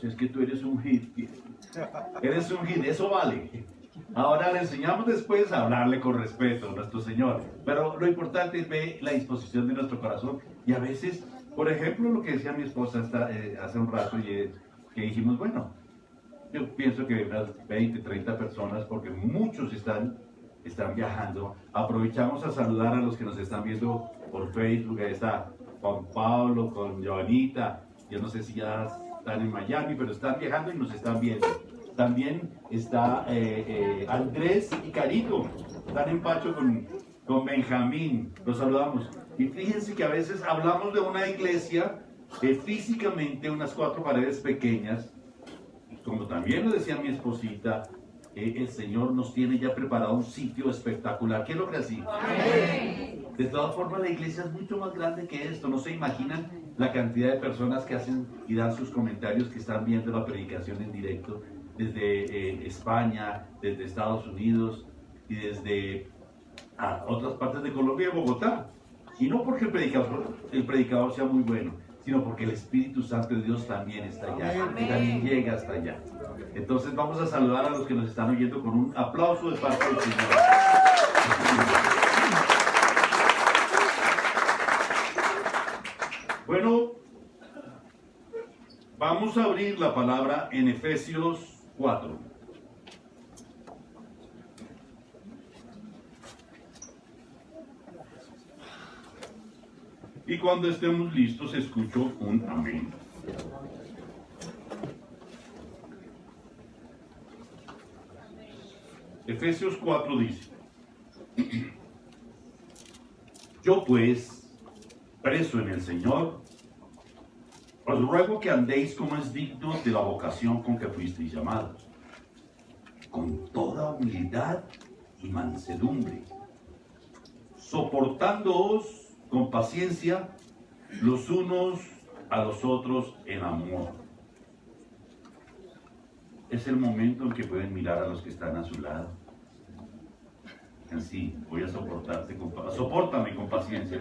es que tú eres un hit. Eres un hit, eso vale. Ahora le enseñamos después a hablarle con respeto a nuestro Señor. Pero lo importante es ver la disposición de nuestro corazón. Y a veces, por ejemplo, lo que decía mi esposa hace un rato, y que dijimos, bueno, yo pienso que unas 20, 30 personas, porque muchos están viajando. Aprovechamos a saludar a los que nos están viendo por Facebook. Ahí está Juan Pablo con Joanita. Yo no sé si ya están en Miami, pero están viajando y nos están viendo. También está Andrés y Carito. Están en Pacho con Benjamín. Los saludamos. Y fíjense que a veces hablamos de una iglesia físicamente unas 4 paredes pequeñas. Como también lo decía mi esposita, el Señor nos tiene ya preparado un sitio espectacular. ¿Qué es lo que así? De todas formas, la iglesia es mucho más grande que esto. No se imaginan la cantidad de personas que hacen y dan sus comentarios, que están viendo la predicación en directo desde España, desde Estados Unidos y desde otras partes de Colombia y Bogotá. Y no porque el predicador sea muy bueno, sino porque el Espíritu Santo de Dios también está allá, y también llega hasta allá. Entonces vamos a saludar a los que nos están oyendo con un aplauso de parte del Señor. Bueno, vamos a abrir la palabra en Efesios 4. Y cuando estemos listos, escucho un amén. Efesios 4 dice: Yo pues, preso en el Señor, os ruego que andéis como es digno de la vocación con que fuisteis llamados, con toda humildad y mansedumbre, soportándoos con paciencia los unos a los otros en amor. Es el momento en que pueden mirar a los que están a su lado. Así, voy a soportarte sopórtame con paciencia.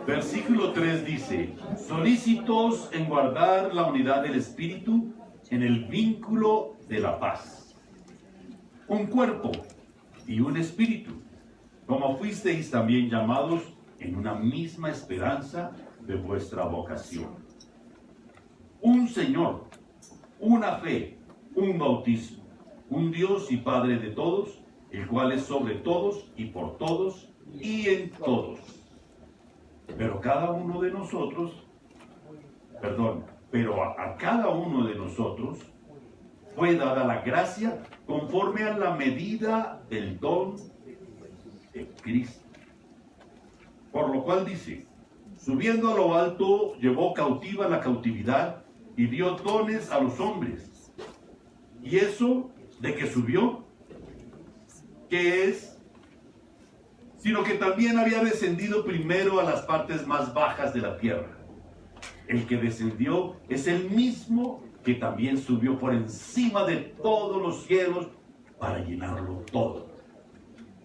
Versículo 3 dice: solícitos en guardar la unidad del Espíritu en el vínculo de la paz. Un cuerpo y un espíritu, como fuisteis también llamados en una misma esperanza de vuestra vocación. Un Señor, una fe, un bautismo, un Dios y Padre de todos, el cual es sobre todos y por todos y en todos. Pero a cada uno de nosotros fue dada la gracia conforme a la medida del don de Cristo. Por lo cual dice: subiendo a lo alto, llevó cautiva la cautividad y dio dones a los hombres. Y eso de que subió, ¿qué es? Sino que también había descendido primero a las partes más bajas de la tierra. El que descendió es el mismo que también subió por encima de todos los cielos para llenarlo todo.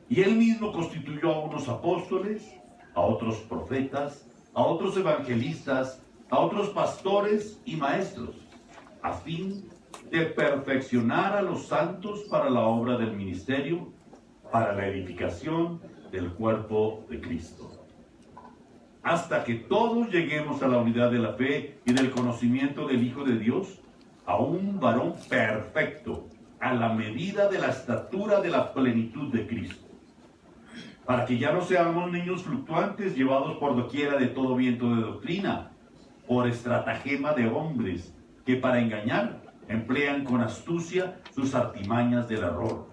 Y él mismo constituyó a unos apóstoles, a otros profetas, a otros evangelistas, a otros pastores y maestros, a fin de perfeccionar a los santos para la obra del ministerio, para la edificación del cuerpo de Cristo, hasta que todos lleguemos a la unidad de la fe y del conocimiento del Hijo de Dios, a un varón perfecto, a la medida de la estatura de la plenitud de Cristo, para que ya no seamos niños fluctuantes, llevados por doquiera de todo viento de doctrina, por estratagema de hombres, que para engañar emplean con astucia sus artimañas del error,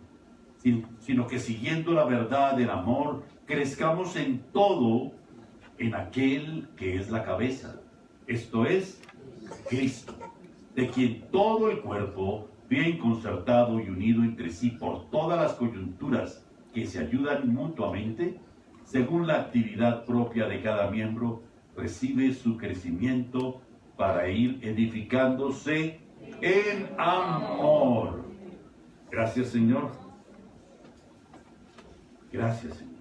sino que siguiendo la verdad del amor, crezcamos en todo en aquel que es la cabeza, esto es, Cristo, de quien todo el cuerpo, bien concertado y unido entre sí por todas las coyunturas que se ayudan mutuamente, según la actividad propia de cada miembro, recibe su crecimiento para ir edificándose en amor. Gracias, Señor. Gracias, Señor.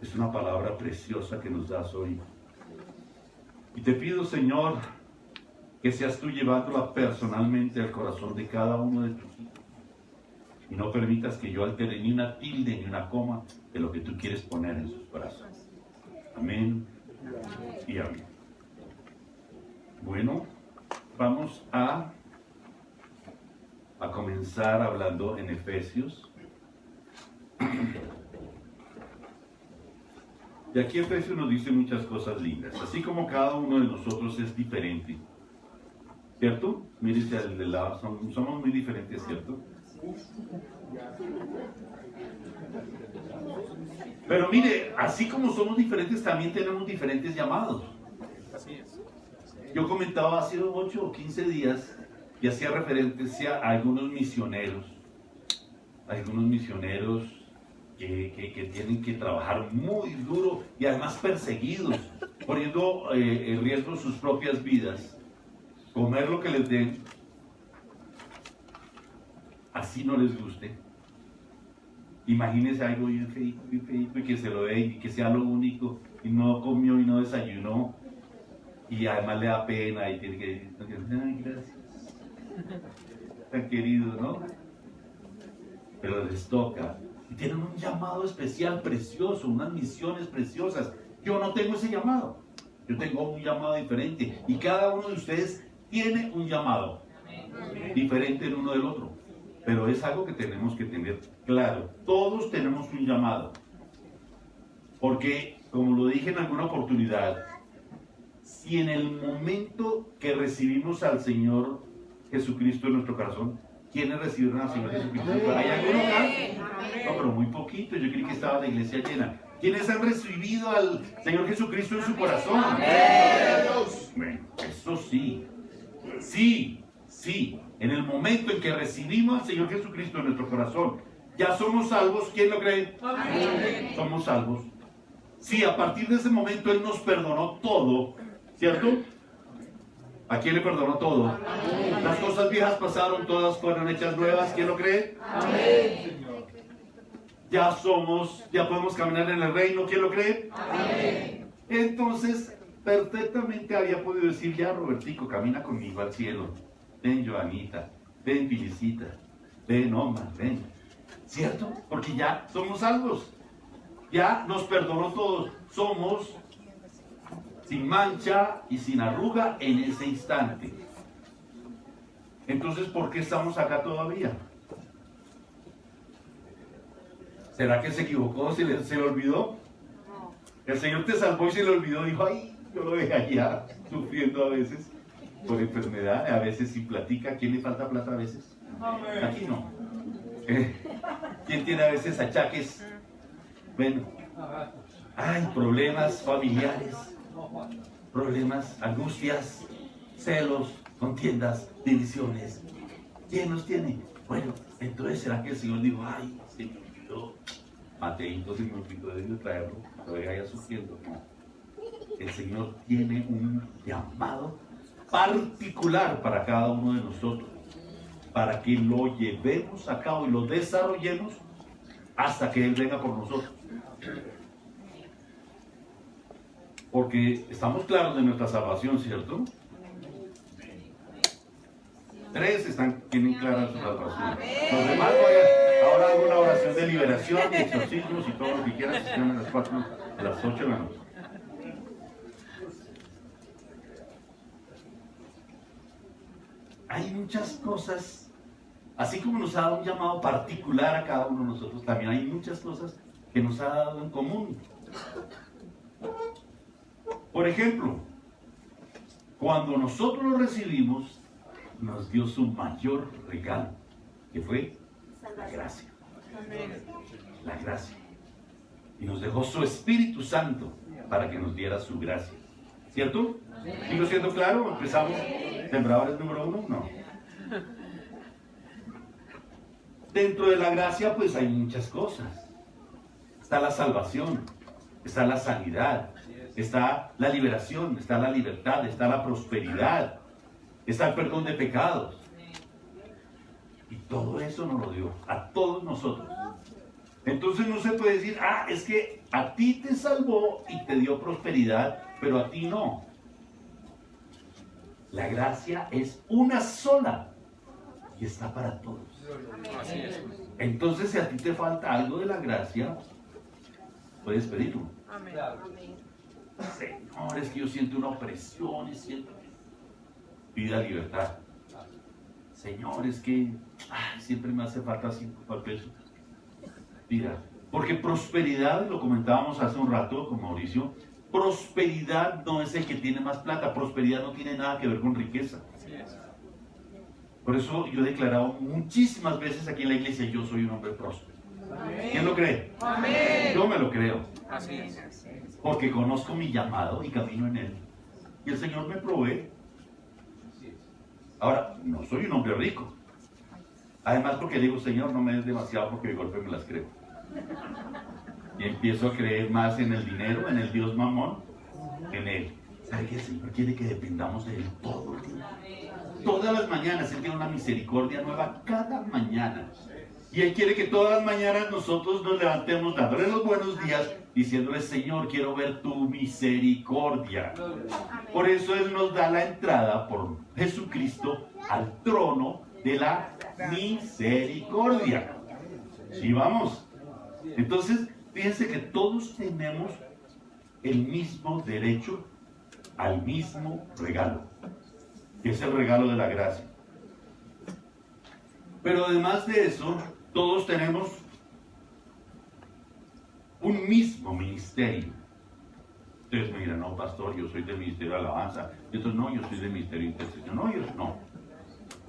Es una palabra preciosa que nos das hoy. Y te pido, Señor, que seas tú llevándola personalmente al corazón de cada uno de tus hijos. Y no permitas que yo altere ni una tilde ni una coma de lo que tú quieres poner en sus brazos. Amén y amén. Bueno, vamos a comenzar hablando en Efesios. Y aquí Efesios nos dice muchas cosas lindas, así como cada uno de nosotros es diferente, ¿cierto? Mírese al de lado, somos muy diferentes, ¿cierto? Pero mire, así como somos diferentes, también tenemos diferentes llamados. Yo comentaba hace 8 o 15 días y hacía referencia a algunos misioneros que tienen que trabajar muy duro y además perseguidos, poniendo en riesgo sus propias vidas, comer lo que les den, así no les guste. Imagínense algo bien feito y que se lo den y que sea lo único, y no comió y no desayunó, y además le da pena y tiene que decir, ay, gracias, tan querido, ¿no? Pero les toca. Y tienen un llamado especial, precioso, unas misiones preciosas. Yo no tengo ese llamado. Yo tengo un llamado diferente. Y cada uno de ustedes tiene un llamado diferente el uno del otro. Pero es algo que tenemos que tener claro. Todos tenemos un llamado. Porque, como lo dije en alguna oportunidad, si en el momento que recibimos al Señor Jesucristo en nuestro corazón, ¿quiénes recibieron al Señor Jesucristo? ¿Hay alguno acá? No, pero muy poquito. Yo creí que estaba la iglesia llena. ¿Quiénes han recibido al Señor Jesucristo en su corazón? Bueno, eso sí. Sí. En el momento en que recibimos al Señor Jesucristo en nuestro corazón, ya somos salvos. ¿Quién lo cree? Amén. Somos salvos. Sí, a partir de ese momento Él nos perdonó todo, ¿cierto? ¿A quién le perdonó todo? Amén. Las cosas viejas pasaron, todas fueron hechas nuevas. ¿Quién lo cree? Amén. Ya podemos caminar en el reino. ¿Quién lo cree? Amén. Entonces, perfectamente había podido decir, ya Robertico, camina conmigo al cielo. Ven, Joanita, ven, Filicita, ven, Omar, ven. ¿Cierto? Porque ya somos salvos. Ya nos perdonó todos. Somos sin mancha y sin arruga en ese instante. Entonces, ¿por qué estamos acá todavía? ¿Será que se equivocó? ¿Se le olvidó? El Señor te salvó y se le olvidó. Dijo, ay, yo lo dejé allá sufriendo a veces por enfermedad, a veces sin platica. ¿A quién le falta plata a veces? Aquí no. ¿Quién tiene a veces achaques? Bueno, hay problemas familiares, problemas, angustias, celos, contiendas, divisiones. ¿Quién los tiene? Bueno, entonces será que el Señor dijo, ay, se me olvidó, Mateito se me olvidó de traerlo, lo vaya sufriendo. No. El Señor tiene un llamado particular para cada uno de nosotros, para que lo llevemos a cabo y lo desarrollemos hasta que Él venga por nosotros. Porque estamos claros de nuestra salvación, ¿cierto? 3 tienen clara su salvación. Los demás ahora hago una oración de liberación, de exorcismos y todo lo que quieras, que sean a las 4, a las 8 de la noche. Hay muchas cosas, así como nos ha dado un llamado particular a cada uno de nosotros, también hay muchas cosas que nos ha dado en común. Por ejemplo, cuando nosotros lo recibimos, nos dio su mayor regalo, que fue la gracia. La gracia. Y nos dejó su Espíritu Santo para que nos diera su gracia. ¿Cierto? ¿Sigo siendo claro? ¿Empezamos? ¿Sembradores número 1? No. Dentro de la gracia, pues hay muchas cosas. Está la salvación, está la sanidad, está la liberación, está la libertad, está la prosperidad, está el perdón de pecados. Y todo eso nos lo dio a todos nosotros. Entonces no se puede decir, ah, es que a ti te salvó y te dio prosperidad, pero a ti no. La gracia es una sola y está para todos. Así es. Entonces, si a ti te falta algo de la gracia, puedes pedirlo. Amén. Señor, es que yo siento una opresión y siento que... Pida libertad. Señor, es que siempre me hace falta 5 pesos. Pida. Porque prosperidad, lo comentábamos hace un rato con Mauricio, prosperidad no es el que tiene más plata. Prosperidad no tiene nada que ver con riqueza. Así es. Por eso yo he declarado muchísimas veces aquí en la iglesia, yo soy un hombre próspero. Amén. ¿Quién lo cree? Amén. Yo me lo creo. Así es. Porque conozco mi llamado y camino en él. Y el Señor me provee. Ahora, no soy un hombre rico. Además porque digo, Señor, no me des demasiado porque de golpe me las creo. Y empiezo a creer más en el dinero, en el Dios Mamón, que en Él. ¿Sabe qué? El Señor quiere que dependamos de Él todo el tiempo. Todas las mañanas Él tiene una misericordia nueva cada mañana. Y Él quiere que todas las mañanas nosotros nos levantemos dándole los buenos días, diciéndole, Señor, quiero ver tu misericordia. Por eso Él nos da la entrada por Jesucristo al trono de la misericordia. ¿Sí vamos? Entonces, fíjense que todos tenemos el mismo derecho al mismo regalo, que es el regalo de la gracia. Pero además de eso, todos tenemos un mismo ministerio. Ustedes me dirán, no, pastor, yo soy del ministerio de alabanza. Y entonces, no, yo soy del ministerio de intercesión. No, yo no.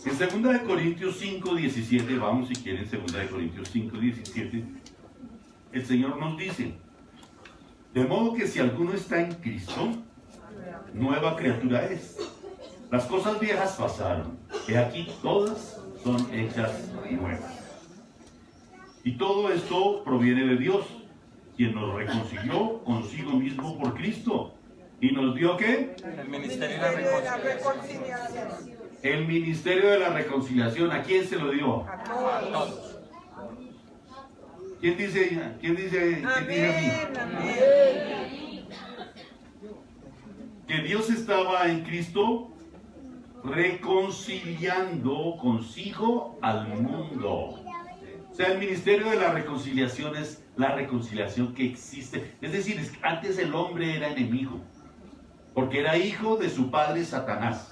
En 2 Corintios 5:17, vamos si quieren, 2 Corintios 5:17, el Señor nos dice, de modo que si alguno está en Cristo, nueva criatura es. Las cosas viejas pasaron, y aquí todas son hechas nuevas. Y todo esto proviene de Dios, quien nos reconcilió consigo mismo por Cristo. ¿Y nos dio qué? El ministerio de la reconciliación. El ministerio de la reconciliación. ¿A quién se lo dio? A A todos. todos. ¿Quién dice así? Amén. Que Dios estaba en Cristo reconciliando consigo al mundo. O sea, el ministerio de la reconciliación es la reconciliación que existe. Es decir, antes el hombre era enemigo, porque era hijo de su padre Satanás.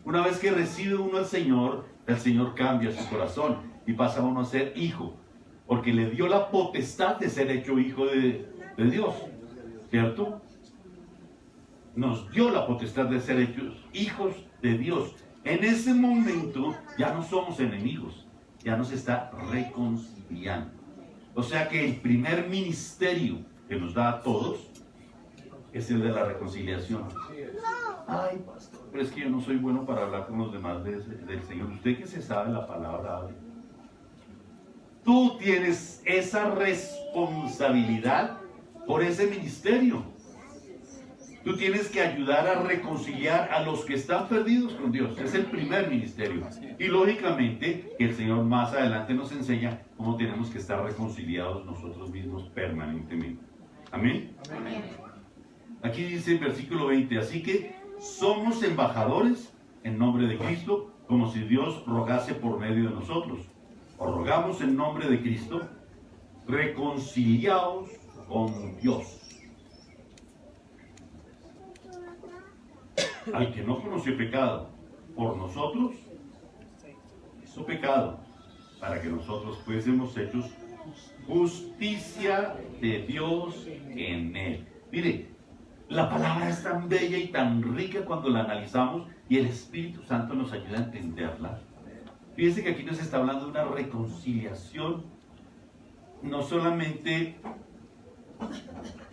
Una vez que recibe uno al Señor, el Señor cambia su corazón y pasa uno a ser hijo, porque le dio la potestad de ser hecho hijo de Dios, ¿cierto? Nos dio la potestad de ser hechos hijos de Dios. En ese momento ya no somos enemigos, ya nos está reconciliando. O sea que el primer ministerio que nos da a todos es el de la reconciliación. Ay, pastor, pero es que yo no soy bueno para hablar con los demás del Señor. Usted que se sabe la palabra, hable. Tú tienes esa responsabilidad por ese ministerio. Tú tienes que ayudar a reconciliar a los que están perdidos con Dios. Es el primer ministerio. Y lógicamente que el Señor más adelante nos enseña cómo tenemos que estar reconciliados nosotros mismos permanentemente. ¿Amén? Amén. Aquí dice el versículo 20, así que somos embajadores en nombre de Cristo, como si Dios rogase por medio de nosotros. Os rogamos en nombre de Cristo, reconciliaos con Dios. Al que no conoció pecado por nosotros, hizo pecado, para que nosotros fuésemos hechos justicia de Dios en él. Mire, la palabra es tan bella y tan rica cuando la analizamos y el Espíritu Santo nos ayuda a entenderla. Fíjense que aquí nos está hablando de una reconciliación, no solamente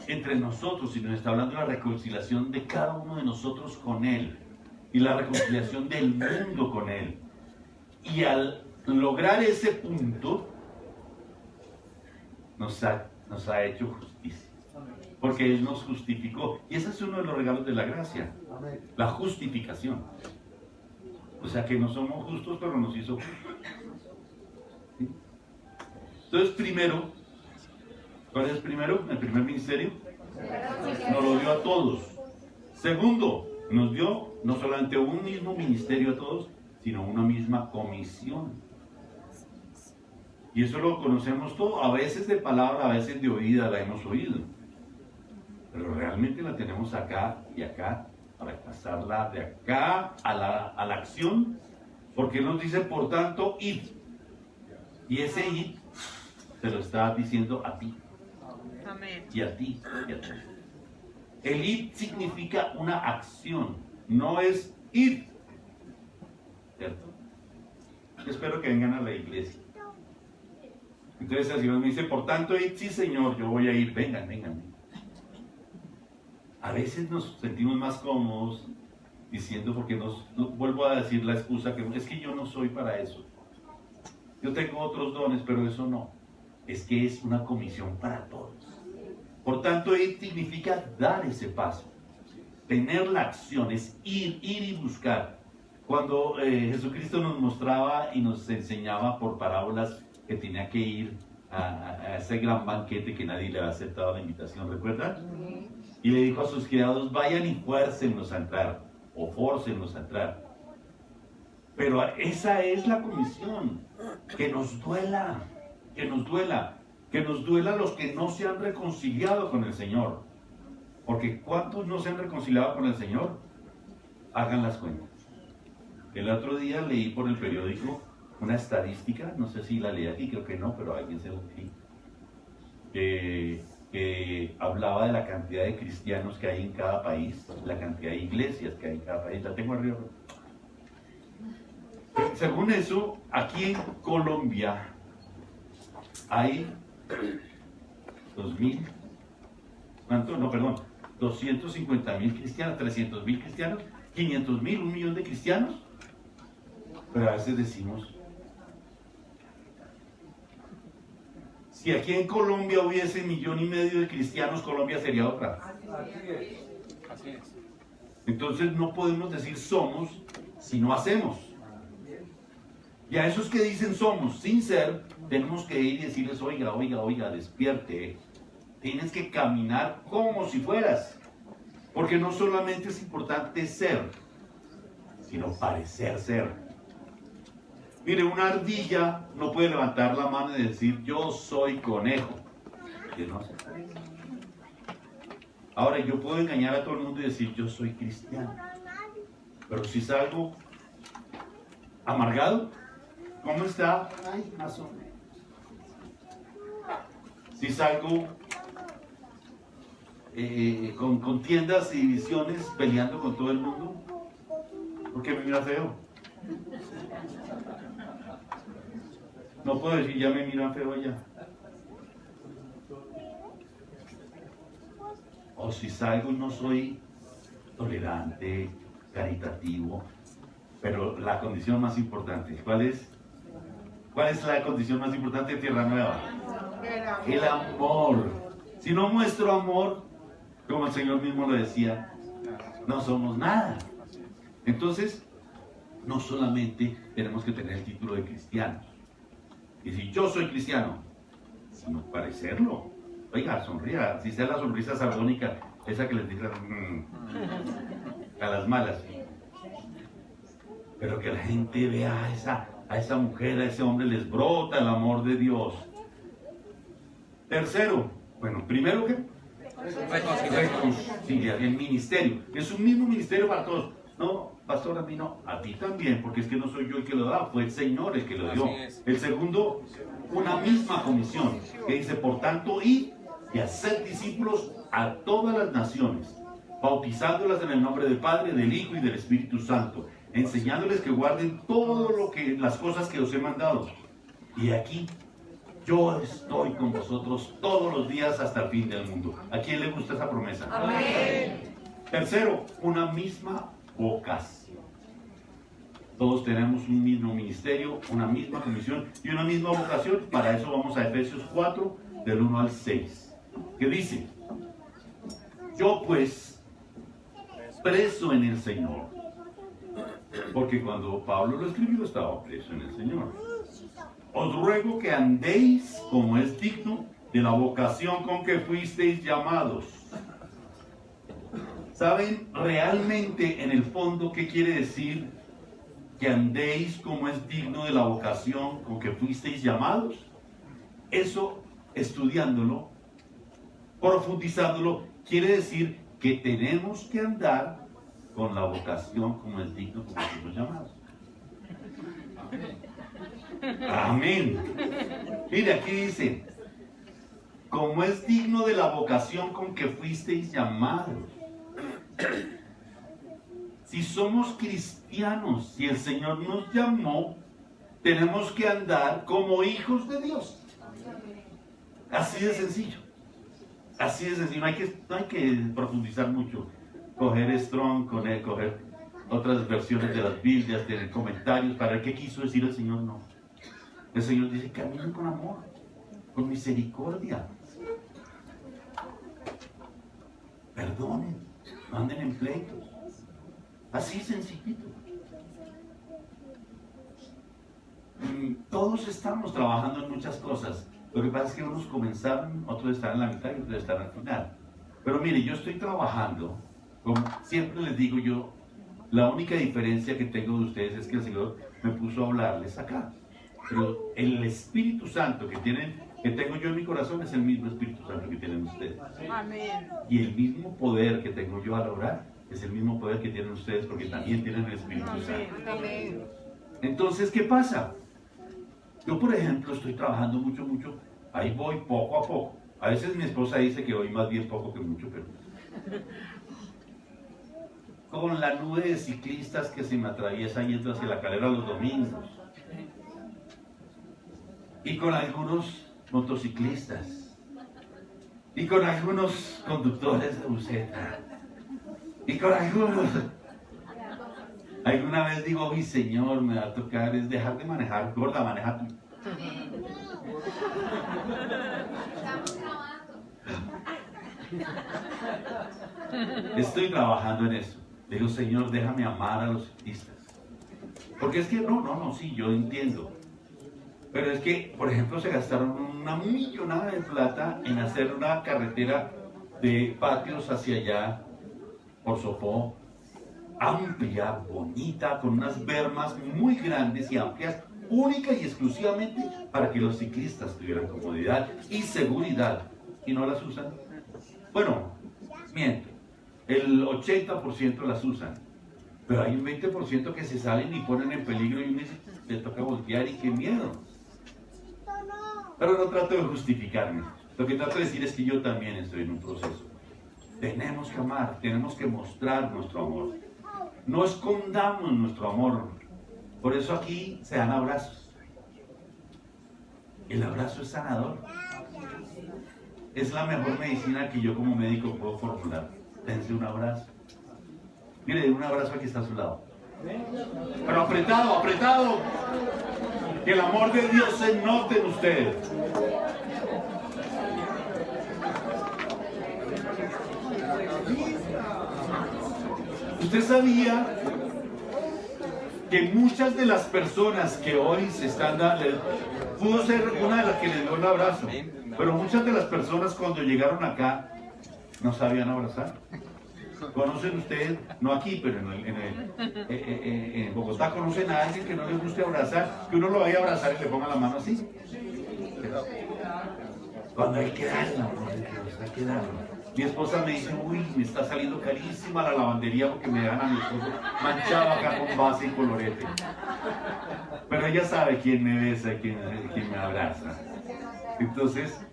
entre nosotros, sino está hablando de la reconciliación de cada uno de nosotros con Él y la reconciliación del mundo con Él. Y al lograr ese punto, nos ha hecho justicia, porque Él nos justificó. Y ese es uno de los regalos de la gracia, la justificación. O sea que no somos justos, pero nos hizo justos. ¿Sí? Entonces, primero, ¿Cuál es el primero? El primer ministerio. Nos lo dio a todos. Segundo, nos dio no solamente un mismo ministerio a todos, sino una misma comisión. Y eso lo conocemos todo, a veces de palabra, a veces de oída la hemos oído. Pero realmente la tenemos acá y acá, para pasarla de acá a la acción, porque Él nos dice, por tanto, id. Y ese id se lo está diciendo a ti. Amén. Y a ti, y a ti. El id significa una acción, no es ir. ¿Cierto? Espero que vengan a la iglesia. Entonces el Señor me dice, por tanto, id, sí Señor, yo voy a ir, vengan, vengan. A veces nos sentimos más cómodos diciendo, porque vuelvo a decir la excusa, que es que yo no soy para eso. Yo tengo otros dones, pero eso no. Es que es una comisión para todos. Por tanto, ir significa dar ese paso. Tener la acción, es ir y buscar. Cuando Jesucristo nos mostraba y nos enseñaba por parábolas que tenía que ir a ese gran banquete que nadie le había aceptado la invitación, ¿recuerdan? Y le dijo a sus criados, vayan y fuércenlos a entrar, o fórcenlos a entrar. Pero esa es la comisión, que nos duela, que nos duela, que nos duela los que no se han reconciliado con el Señor. Porque ¿cuántos no se han reconciliado con el Señor? Hagan las cuentas. El otro día leí por el periódico una estadística, no sé si la leí aquí, creo que no, pero alguien se lo leí, que hablaba de la cantidad de cristianos que hay en cada país, la cantidad de iglesias que hay en cada país. La tengo arriba. Según eso, aquí en Colombia hay 2.000, ¿cuánto? No, perdón, 250.000 cristianos, 300.000 cristianos, 500.000, 1.000.000 de cristianos. Pero a veces decimos, si aquí en Colombia hubiese 1,5 millones de cristianos, Colombia sería otra. Así es. Entonces no podemos decir somos si no hacemos. Y a esos que dicen somos sin ser, tenemos que ir y decirles, oiga, oiga, oiga, despierte. Tienes que caminar como si fueras. Porque no solamente es importante ser, sino parecer ser. Mire, una ardilla no puede levantar la mano y decir, yo soy conejo. Que no se parece. Ahora, yo puedo engañar a todo el mundo y decir, yo soy cristiano. Pero si salgo amargado, ¿cómo está? Ay, más o menos. Si salgo con contiendas y divisiones, peleando con todo el mundo, ¿por qué me mira feo? No puedo decir, ya me miran feo allá. O si salgo y no soy tolerante, caritativo. Pero la condición más importante, ¿cuál es? ¿Cuál es la condición más importante de Tierra Nueva? El amor. Si no muestro amor, como el Señor mismo lo decía, no somos nada. Entonces, no solamente tenemos que tener el título de cristianos. Y si yo soy cristiano, sino parecerlo. Oiga, sonría, si sea la sonrisa sardónica, esa que les dicen a las malas. Pero que la gente vea a esa mujer, a ese hombre, les brota el amor de Dios. Tercero, bueno, primero que reconciliar el ministerio. Es un mismo ministerio para todos. No, pastor, a mí no, a ti también, porque es que no soy yo el que lo da, fue el Señor el que lo dio. El segundo, una misma comisión, que dice, por tanto, id y haced discípulos a todas las naciones, bautizándolas en el nombre del Padre, del Hijo y del Espíritu Santo, enseñándoles que guarden las cosas que os he mandado. Y aquí, yo estoy con vosotros todos los días hasta el fin del mundo. ¿A quién le gusta esa promesa? Amén. Tercero, una misma vocación. Todos tenemos un mismo ministerio, una misma comisión y una misma vocación. Para eso vamos a Efesios 4, del 1 al 6, que dice, yo pues, preso en el Señor, porque cuando Pablo lo escribió estaba preso en el Señor, os ruego que andéis como es digno de la vocación con que fuisteis llamados. ¿Saben realmente en el fondo qué quiere decir que andéis como es digno de la vocación con que fuisteis llamados? Eso, estudiándolo, profundizándolo, quiere decir que tenemos que andar con la vocación como es digno con que fuimos llamados. Amén. Mire, aquí dice, como es digno de la vocación con que fuisteis llamados. Si somos cristianos, si el Señor nos llamó, tenemos que andar como hijos de Dios. Así de sencillo. Así de sencillo. No hay que profundizar mucho. Coger Strong, coger otras versiones de las Biblias, tener comentarios para ver qué quiso decir el Señor. No. El Señor dice, caminen con amor, con misericordia. Perdonen, no anden en pleitos. Así sencillito. Todos estamos trabajando en muchas cosas. Lo que pasa es que unos comenzaron, otros están en la mitad y otros están al final. Pero mire, yo estoy trabajando, como siempre les digo yo, la única diferencia que tengo de ustedes es que el Señor me puso a hablarles acá. Pero el Espíritu Santo que tengo yo en mi corazón es el mismo Espíritu Santo que tienen ustedes. Amén. Y el mismo poder que tengo yo al orar es el mismo poder que tienen ustedes porque también tienen el Espíritu Santo. Amén. Entonces, ¿qué pasa? Yo, por ejemplo, estoy trabajando mucho, ahí voy poco a poco. A veces mi esposa dice que voy más bien poco que mucho, pero con la nube de ciclistas que se me atraviesan yendo hacia la Calera los domingos, y con algunos motociclistas, y con algunos conductores de buseta, y con algunos... Alguna vez digo, uy Señor, me va a tocar es dejar de manejar, gorda, maneja tú. Estoy trabajando en eso. Digo, Señor, déjame amar a los ciclistas. Porque es que sí, yo entiendo. Pero es que, por ejemplo, se gastaron una millonada de plata en hacer una carretera de patios hacia allá, por Sopó, amplia, bonita, con unas bermas muy grandes y amplias, única y exclusivamente para que los ciclistas tuvieran comodidad y seguridad. ¿Y no las usan? Bueno, miento, el 80% las usan, pero hay un 20% que se salen y ponen en peligro y uno le toca voltear y qué miedo. Pero no trato de justificarme, lo que trato de decir es que yo también estoy en un proceso. Tenemos que amar, tenemos que mostrar nuestro amor. No escondamos nuestro amor. Por eso aquí se dan abrazos. El abrazo es sanador. Es la mejor medicina que yo como médico puedo formular. Dense un abrazo. Mire, un abrazo aquí está a su lado. Pero apretado, apretado. Que el amor de Dios se note en ustedes. ¿Usted sabía que muchas de las personas que hoy se están dando, pudo ser una de las que les dio un abrazo, pero muchas de las personas cuando llegaron acá no sabían abrazar? ¿Conocen ustedes? No aquí, pero en Bogotá, ¿conocen a alguien que no les guste abrazar? Que uno lo vaya a abrazar y le ponga la mano así. Cuando hay que darlo, hay que darlo. Mi esposa me dice, uy, me está saliendo carísima la lavandería porque me dejan a mi esposo manchado acá con base y colorete. Pero ella sabe quién me besa, quién me abraza. Entonces,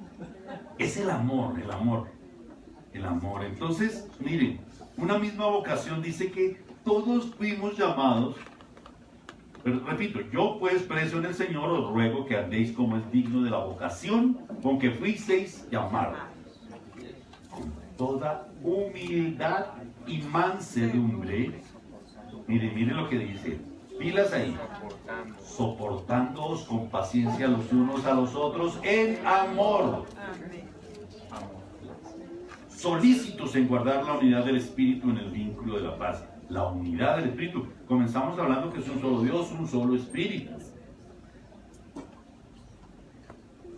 es el amor, el amor, el amor. Entonces, miren, una misma vocación dice que todos fuimos llamados, pero repito, yo pues preso en el Señor os ruego que andéis como es digno de la vocación con que fuisteis llamados. Toda humildad y mansedumbre. Mire lo que dice. Pilas ahí. Soportándoos con paciencia los unos a los otros en amor. Solícitos en guardar la unidad del Espíritu en el vínculo de la paz. La unidad del Espíritu. Comenzamos hablando que es un solo Dios, un solo Espíritu.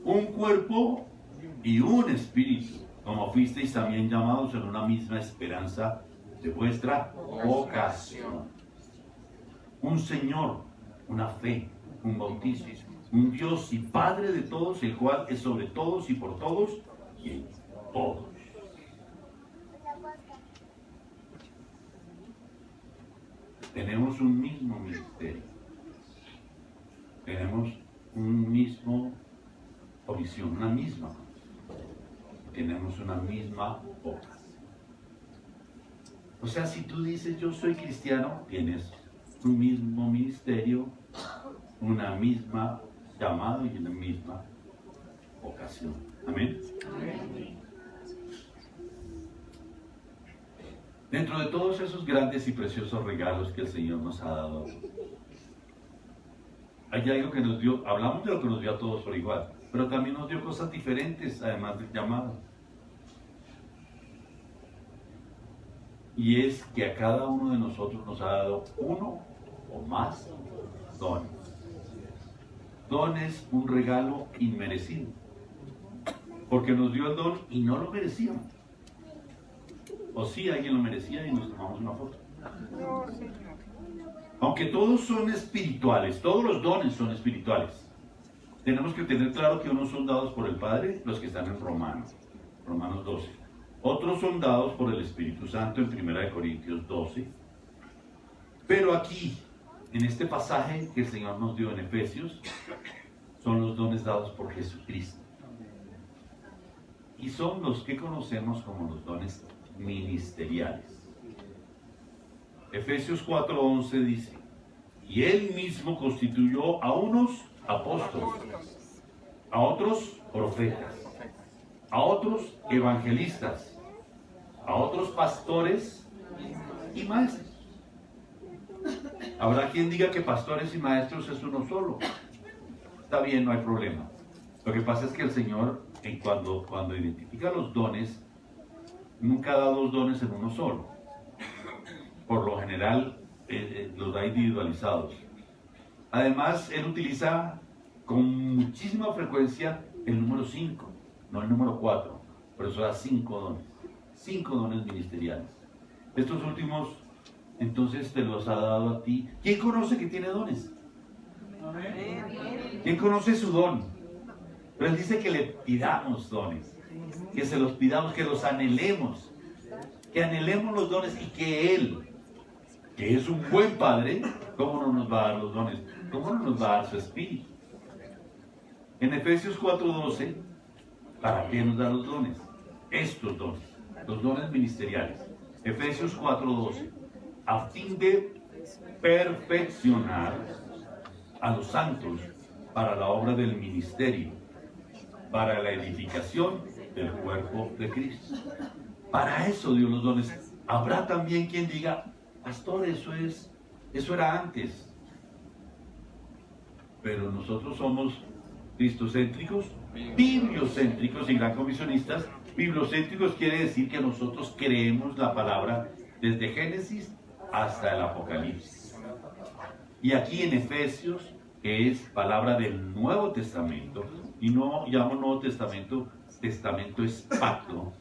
Un cuerpo y un espíritu, como fuisteis también llamados en una misma esperanza de vuestra vocación. Un Señor, una fe, un bautismo, un Dios y Padre de todos, el cual es sobre todos y por todos y en todos. Tenemos un mismo ministerio. Tenemos un mismo visión, una misma. Tenemos una misma boca. O sea, si tú dices yo soy cristiano, tienes un mismo ministerio, una misma llamado y una misma vocación. Amén. Amén. Dentro de todos esos grandes y preciosos regalos que el Señor nos ha dado, hay algo que nos dio, hablamos de lo que nos dio a todos por igual, pero también nos dio cosas diferentes, además del llamado. Y es que a cada uno de nosotros nos ha dado uno o más dones. Don es un regalo inmerecido, porque nos dio el don y no lo merecíamos. O sí, alguien lo merecía y nos tomamos una foto. Aunque todos son espirituales, todos los dones son espirituales. Tenemos que tener claro que unos son dados por el Padre, los que están en Romanos 12. Otros son dados por el Espíritu Santo en 1 Corintios 12. Pero aquí, en este pasaje que el Señor nos dio en Efesios, son los dones dados por Jesucristo. Y son los que conocemos como los dones ministeriales. Efesios 4:11 dice: y Él mismo constituyó a unos apóstoles, a otros profetas, a otros evangelistas, a otros pastores y maestros. Habrá quien diga que pastores y maestros es uno solo. Está bien, no hay problema. Lo que pasa es que el Señor, cuando identifica los dones, nunca da dos dones en uno solo. Por lo general, los da individualizados. Además, Él utiliza con muchísima frecuencia el número 5, no el número 4. Por eso da 5 dones. 5 dones ministeriales. Estos últimos, entonces, te los ha dado a ti. ¿Quién conoce que tiene dones? ¿Quién conoce su don? Pero Él dice que le pidamos dones, que se los pidamos, que los anhelemos, que anhelemos los dones y que Él, que es un buen Padre, ¿cómo no nos va a dar los dones? ¿Cómo no nos va a dar su Espíritu? En Efesios 4:12, ¿para qué nos da los dones? Estos dones, los dones ministeriales. Efesios 4:12, a fin de perfeccionar a los santos para la obra del ministerio, para la edificación del cuerpo de Cristo. Para eso dio los dones. Habrá también quien diga: pastor, eso era antes. Pero nosotros somos cristocéntricos, bibliocéntricos y gran comisionistas. Bibliocéntricos quiere decir que nosotros creemos la palabra desde Génesis hasta el Apocalipsis. Y aquí en Efesios, que es palabra del Nuevo Testamento, y no llamo Nuevo Testamento, testamento es pacto,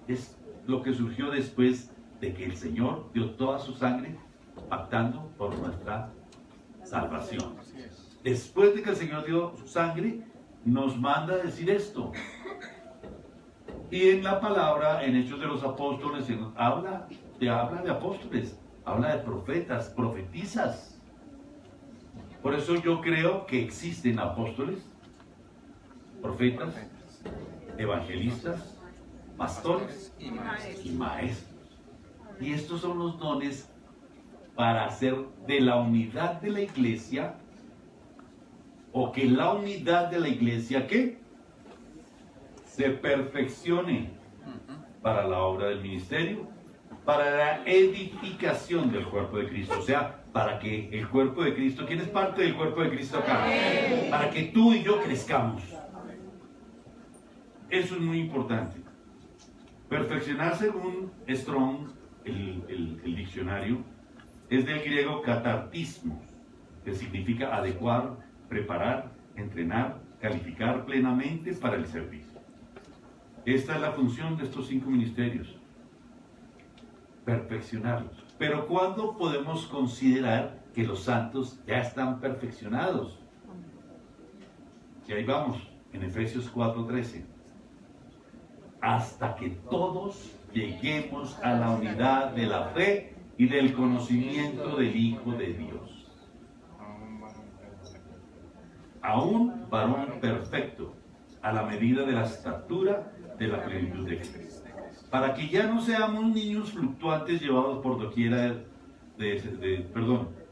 es lo que surgió después de que el Señor dio toda su sangre pactando por nuestra salvación. Después de que el Señor dio su sangre, nos manda a decir esto. Y en la palabra, en Hechos de los Apóstoles, habla de apóstoles, habla de profetas, profetizas. Por eso yo creo que existen apóstoles, profetas, evangelistas, pastores y maestros. Y estos son los dones para hacer de la unidad de la iglesia, o que la unidad de la iglesia, ¿qué? Se perfeccione para la obra del ministerio, para la edificación del cuerpo de Cristo. O sea, para que el cuerpo de Cristo, ¿quién es parte del cuerpo de Cristo acá? Para que tú y yo crezcamos. Eso es muy importante. Perfeccionar, según Strong, el diccionario, es del griego catartismo, que significa adecuar, preparar, entrenar, calificar plenamente para el servicio. Esta es la función de estos 5 ministerios. Perfeccionarlos. Pero ¿cuándo podemos considerar que los santos ya están perfeccionados? Y ahí vamos, en Efesios 4:13. Hasta que todos lleguemos a la unidad de la fe y del conocimiento del Hijo de Dios. A un varón perfecto, a la medida de la estatura de la plenitud de Cristo. Para que ya no seamos niños fluctuantes llevados por doquiera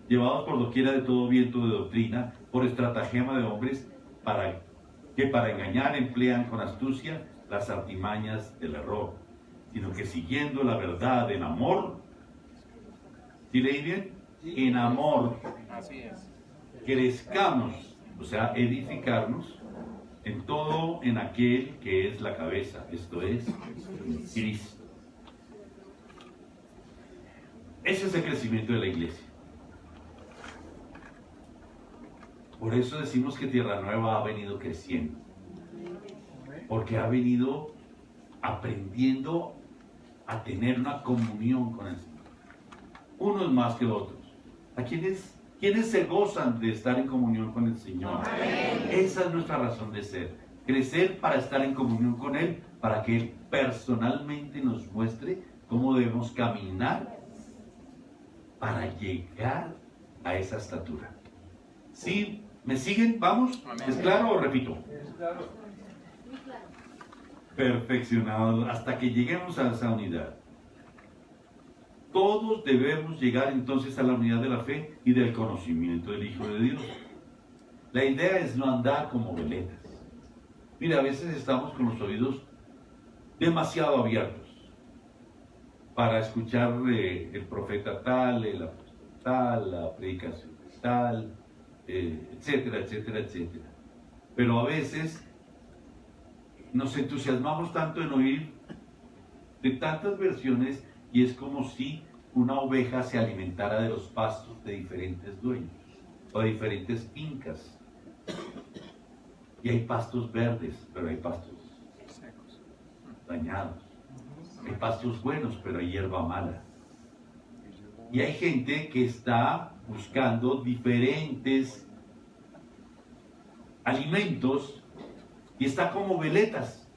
llevados por doquiera de todo viento de doctrina, por estratagema de hombres, para engañar emplean con astucia las artimañas del error, sino que siguiendo la verdad en amor, ¿sí leí bien? En amor, Así es. crezcamos, o sea, edificarnos en todo en aquel que es la cabeza, esto es, Cristo. Ese es el crecimiento de la iglesia. Por eso decimos que Tierra Nueva ha venido creciendo, porque ha venido aprendiendo a tener una comunión con el Señor. Unos más que otros. ¿A quiénes se gozan de estar en comunión con el Señor? Amén. Esa es nuestra razón de ser. Crecer para estar en comunión con Él, para que Él personalmente nos muestre cómo debemos caminar para llegar a esa estatura. ¿Sí? ¿Me siguen? ¿Vamos? Amén. ¿Es claro o repito? Es claro. Perfeccionados hasta que lleguemos a esa unidad. Todos debemos llegar entonces a la unidad de la fe y del conocimiento del Hijo de Dios. La idea es no andar como veletas. Mira, a veces estamos con los oídos demasiado abiertos para escuchar el profeta tal, el apóstol tal, la predicación tal, etcétera, etcétera, etcétera. Pero a veces nos entusiasmamos tanto en oír de tantas versiones y es como si una oveja se alimentara de los pastos de diferentes dueños o de diferentes fincas. Y hay pastos verdes, pero hay pastos dañados. Hay pastos buenos, pero hay hierba mala. Y hay gente que está buscando diferentes alimentos y está como veletas.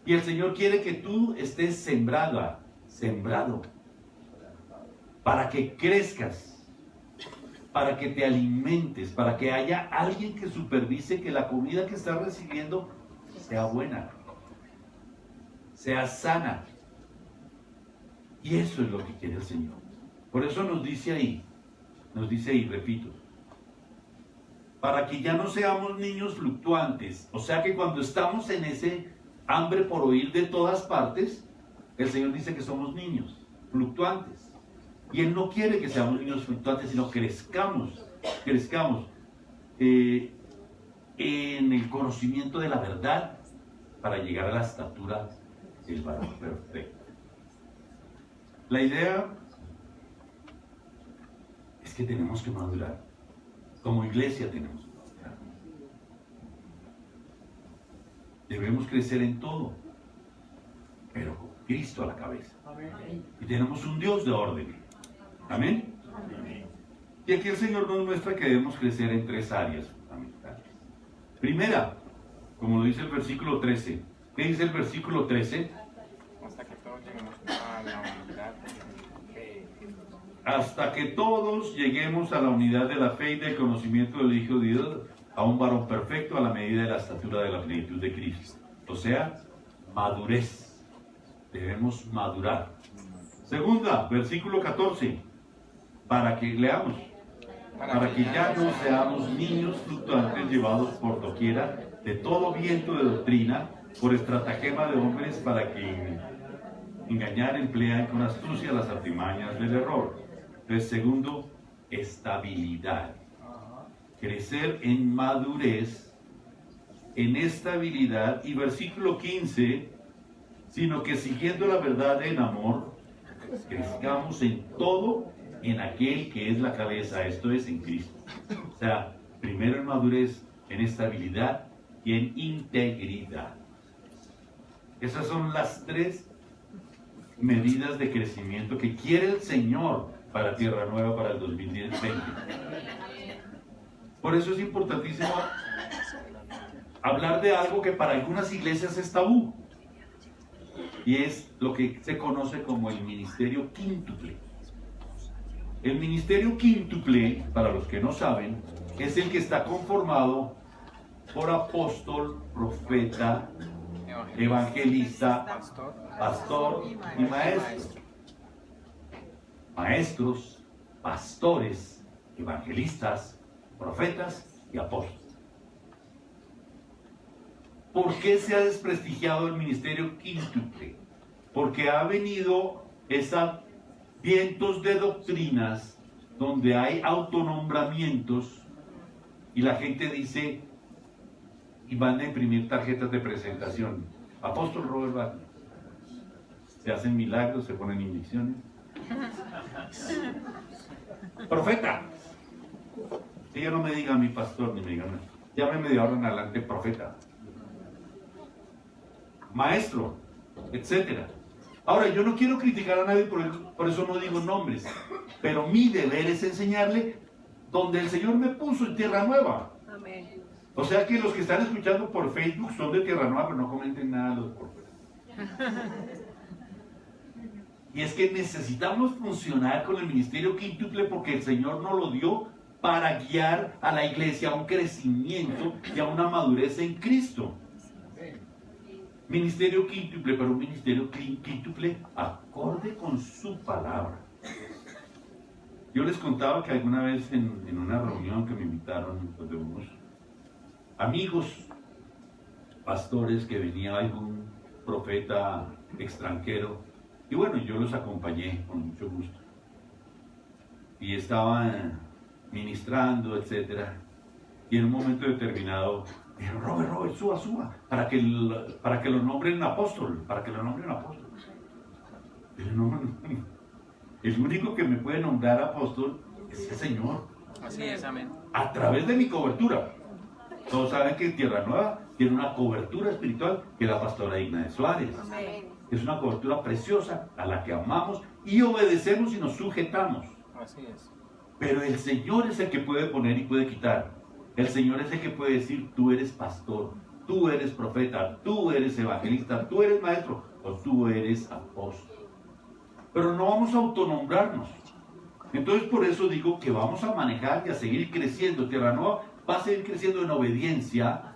Y el Señor quiere que tú estés sembrado, para que crezcas, para que te alimentes, para que haya alguien que supervise que la comida que estás recibiendo sea buena, sea sana. Y eso es lo que quiere el Señor. Por eso nos dice ahí, repito, para que ya no seamos niños fluctuantes. O sea que cuando estamos en ese hambre por oír de todas partes, el Señor dice que somos niños fluctuantes. Y Él no quiere que seamos niños fluctuantes, sino crezcamos en el conocimiento de la verdad para llegar a la estatura del varón perfecto. La idea es que tenemos que madurar. Como iglesia tenemos que madurar. Debemos crecer en todo, pero con Cristo a la cabeza. Amén. Y tenemos un Dios de orden. ¿Amén? Y aquí el Señor nos muestra que debemos crecer en 3 áreas fundamentales. Primera, como lo dice el versículo 13. ¿Qué dice el versículo 13? Hasta que todos lleguemos a la unidad de fe. Hasta que todos lleguemos a la unidad de la fe y del conocimiento del Hijo de Dios, a un varón perfecto a la medida de la estatura de la plenitud de Cristo. O sea, madurez. Debemos madurar. Segunda, versículo 14. Para que leamos. Para que ya no seamos niños fluctuantes llevados por doquiera de todo viento de doctrina, por estratagema de hombres para que engañar emplean con astucia las artimañas del error. Entonces, segundo, estabilidad. Crecer en madurez, en estabilidad. Y versículo 15, sino que siguiendo la verdad en amor, crezcamos en todo en aquel que es la cabeza, esto es en Cristo. O sea, primero en madurez, en estabilidad y en integridad. Esas son las 3 medidas de crecimiento que quiere el Señor para Tierra Nueva para el 2020. Por eso es importantísimo hablar de algo que para algunas iglesias es tabú, y es lo que se conoce como el ministerio quíntuple. El ministerio quíntuple, para los que no saben, es el que está conformado por apóstol, profeta, evangelista, pastor y maestro. Maestros, pastores, evangelistas, profetas y apóstoles. ¿Por qué se ha desprestigiado el ministerio quíntuple? Porque ha venido esos vientos de doctrinas donde hay autonombramientos y la gente dice y van a imprimir tarjetas de presentación. Apóstol Robert Wagner. Se hacen milagros, se ponen inyecciones. Profeta. Ella no me diga a mi pastor ni me diga nada. Llámeme de ahora en adelante profeta. Maestro, etcétera. Ahora, yo no quiero criticar a nadie, por eso no digo nombres, pero mi deber es enseñarle donde el Señor me puso en Tierra Nueva. Amén. O sea que los que están escuchando por Facebook son de Tierra Nueva, pero no comenten nada los por fuera. Y es que necesitamos funcionar con el ministerio quíntuple porque el Señor nos lo dio para guiar a la iglesia a un crecimiento y a una madurez en Cristo. Ministerio quíntuple, pero un ministerio quíntuple acorde con su palabra. Yo les contaba que alguna vez en una reunión que me invitaron de unos amigos pastores, que venía algún profeta extranjero, y bueno, yo los acompañé con mucho gusto. Y estaban ministrando, etcétera, y en un momento determinado dijeron: Robert, suba, para que lo nombren apóstol, Pero no, el único que me puede nombrar apóstol es el Señor. Así es, amén. A través de mi cobertura. Todos saben que Tierra Nueva tiene una cobertura espiritual que es la pastora Igna de Suárez. Amén. Es una cobertura preciosa a la que amamos y obedecemos y nos sujetamos. Así es. Pero el Señor es el que puede poner y puede quitar. El Señor es el que puede decir: tú eres pastor, tú eres profeta, tú eres evangelista, tú eres maestro o tú eres apóstol. Pero no vamos a autonombrarnos. Entonces por eso digo que vamos a manejar y a seguir creciendo. Tierra Nueva va a seguir creciendo en obediencia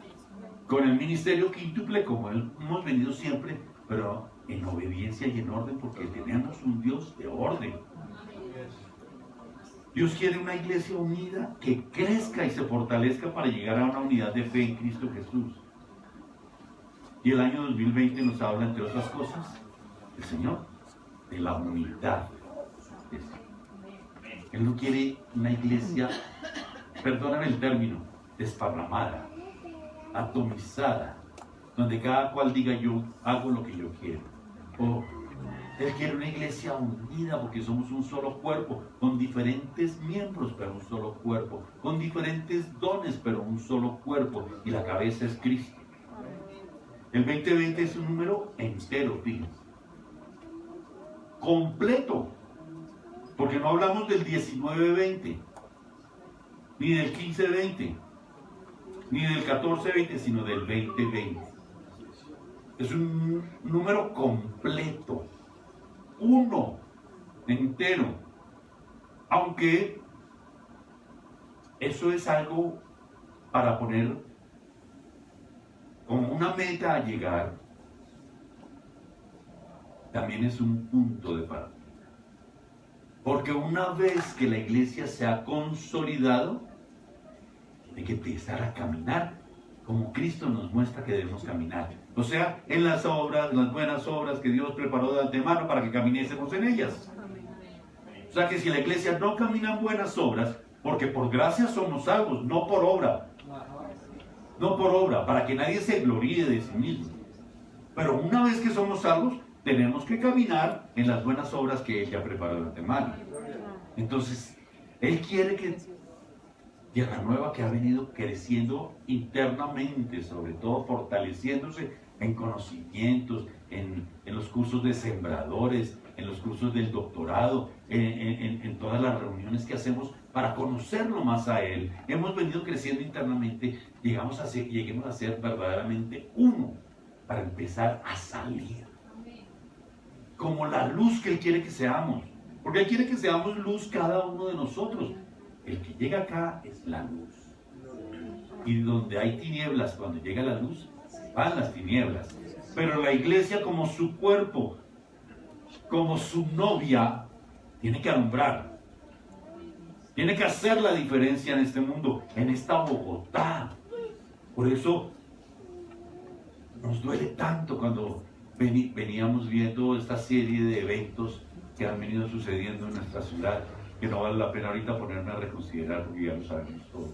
con el ministerio quíntuple como hemos venido siempre, pero en obediencia y en orden, porque tenemos un Dios de orden. Dios quiere una iglesia unida que crezca y se fortalezca para llegar a una unidad de fe en Cristo Jesús. Y el año 2020 nos habla, entre otras cosas, el Señor, de la unidad. Él no quiere una iglesia, perdóname el término, desparramada, atomizada, donde cada cual diga: yo hago lo que yo quiero. O Él quiere una iglesia unida porque somos un solo cuerpo, con diferentes miembros, pero un solo cuerpo, con diferentes dones, pero un solo cuerpo, y la cabeza es Cristo. El 2020 es un número entero, fíjense, completo, porque no hablamos del 19-20, ni del 15-20, ni del 14-20, sino del 20-20. Es un número completo, uno, entero, aunque eso es algo para poner como una meta a llegar, también es un punto de partida. Porque una vez que la iglesia se ha consolidado, tiene que empezar a caminar como Cristo nos muestra que debemos caminar. O sea, en las obras, las buenas obras que Dios preparó de antemano para que caminésemos en ellas. O sea que si la iglesia no camina en buenas obras, porque por gracia somos salvos, no por obra. No por obra, para que nadie se gloríe de sí mismo. Pero una vez que somos salvos, tenemos que caminar en las buenas obras que Él ya preparó de antemano. Entonces, Él quiere que Tierra Nueva, que ha venido creciendo internamente, sobre todo fortaleciéndose en conocimientos, en los cursos de sembradores, en los cursos del doctorado, en todas las reuniones que hacemos para conocerlo más a Él. Hemos venido creciendo internamente, lleguemos a ser verdaderamente uno para empezar a salir. Como la luz que Él quiere que seamos. Porque Él quiere que seamos luz cada uno de nosotros. El que llega acá es la luz. Y donde hay tinieblas, cuando llega la luz, van las tinieblas. Pero la iglesia como su cuerpo, como su novia, tiene que alumbrar. Tiene que hacer la diferencia en este mundo, en esta Bogotá. Por eso nos duele tanto cuando veníamos viendo esta serie de eventos que han venido sucediendo en nuestra ciudad, que no vale la pena ahorita ponerme a reconsiderar porque ya lo sabemos todos.